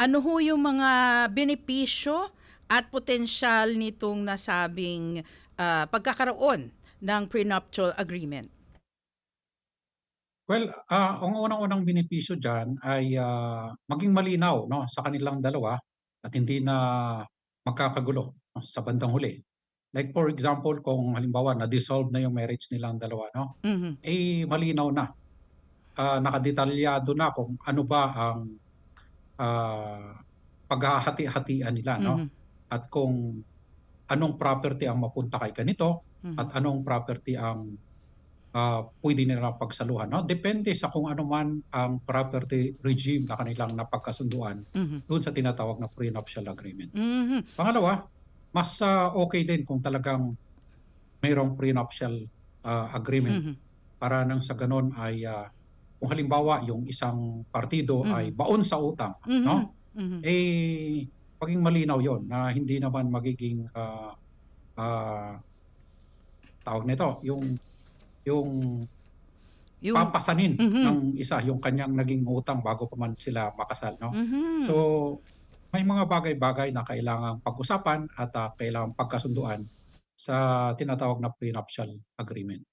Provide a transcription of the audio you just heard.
Ano ho yung mga benepisyo at potensyal nitong nasabing pagkakaroon ng prenuptial agreement? Well, ang unang-unang benepisyo diyan ay, maging malinaw 'no, sa kanilang dalawa at hindi na magkakagulo 'no, sa bandang huli. Like for example, kung halimbawa na-dissolve na yung marriage nilang dalawa 'no, Mhm, malinaw na, nakadetalyado na kung ano ba ang, ah, paghahati-hatian nila 'no, mhm, at kung anong property ang mapunta kay ganito mhm, at anong property ang puwede nilang pagsaluhan 'no, depende sa kung ano man ang property regime na kanilang napagkasunduan mhm, do'n sa tinatawag na prenuptial agreement. mhm, Pangalawa, mas, okey din kung talagang mayroong prenuptial, agreement mhm, para nang sa gano'n ay, kung halimbawa yung isang partido ay mhm, baon sa utang mhm, 'no, mhm. maging malinaw yon na hindi naman magiging, ah, tawag nito, yung Yung papasanin mhm, ng isa yung kanyang naging utang bago pa man sila makasal 'no. So, mhm. may mga bagay-bagay na kailangang pag-usapan at, kailangang pagkasunduan sa tinatawag na prenuptial agreement.